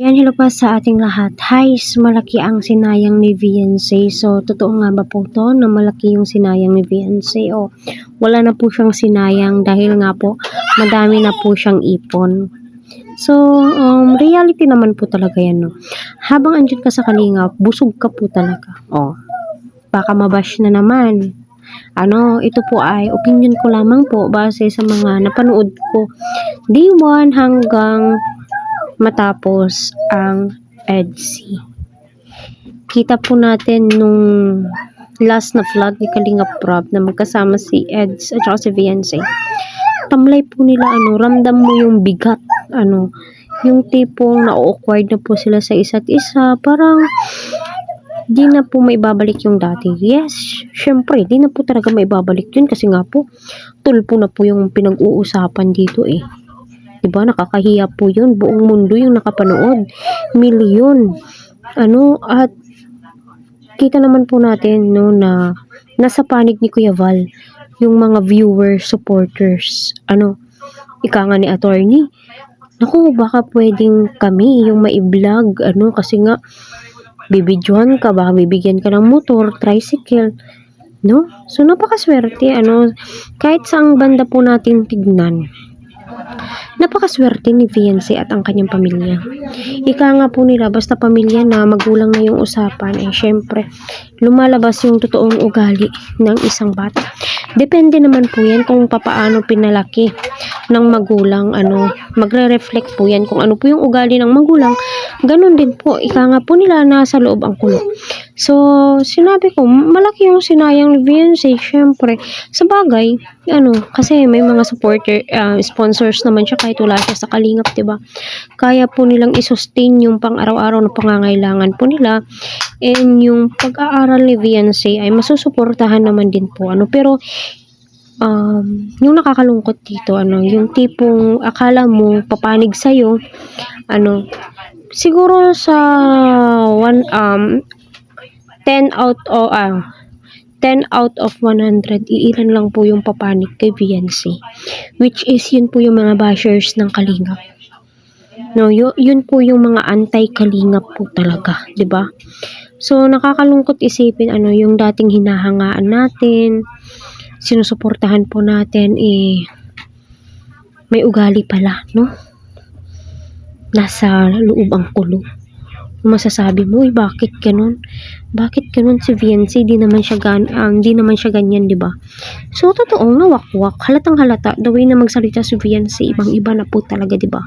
Ayan, hello pa sa ating lahat. Guys, malaki ang sinayang ni Viancy. So, totoo nga ba po to na malaki yung sinayang ni Viancy? O, wala na po siyang sinayang dahil nga po, madami na po siyang ipon. So, reality naman po talaga yan, no? Habang andyan ka sa Kalingap, busog ka po talaga. O, baka mabash na naman. Ito po ay opinion ko lamang po base sa mga napanood ko. Day 1 hanggang matapos ang EDC. Kita po natin nung last na vlog ni Kalingap Rob na magkasama si Eds at saka si Viancy. Tamlay po nila, ramdam mo yung bigat, yung tipong na-awkward na po sila sa isa't isa, parang di na po maibabalik yung dati. Yes, syempre, di na po talaga maibabalik yun kasi nga po, tulpo na po yung pinag-uusapan dito eh. Diba, nakakahiya po yun. Buong mundo yung nakapanood. Milyon. At kita naman po natin, no, na nasa panig ni Kuya Val yung mga viewers, supporters. Ika nga ni attorney. Naku, baka pwedeng kami yung mai-vlog. Kasi nga, bibidyohan ka, baka bibigyan ka ng motor, tricycle. No? So, napakaswerte. Kahit saang banda po natin tignan, napakaswerte ni Viancy at ang kanyang pamilya. Ika nga po nila, basta pamilya na, magulang na yung usapan, syempre, lumalabas yung totoong ugali ng isang bata. Depende naman po yan kung papaano pinalaki ng magulang, magre-reflect po yan kung ano po yung ugali ng magulang. Ganun din po, ika nga po nila, nasa loob ang kulo. So, sinabi ko, malaki yung sinayang ni Viancy, syempre, sa bagay, kasi may mga supporter, sponsors naman siya kahit wala siya sa Kalingap, diba? Kaya po nilang i-sustain yung pang-araw-araw na pangangailangan po nila, and yung pag-aaral ni Viancy ay masusuportahan naman din po, pero yung nakakalungkot dito, yung tipong akala mo papanig sa'yo, siguro sa 10 out of 100, iilan lang po yung papanig kay Viancy, which is yun po yung mga bashers ng Kalingap. No, yun po yung mga anti-Kalingap po talaga, 'di ba? So nakakalungkot isipin yung dating hinahangaan natin, sinusuportahan po natin, may ugali pala, no? Nasa loob ang kulo. Masasabi mo, bakit ganun? Bakit ganun si Viancy? Di naman siya ganyan, di ba? So, totoo nga, wakwak. Halatang halata, the way na magsalita si Viancy, ibang-iba na po talaga, di ba?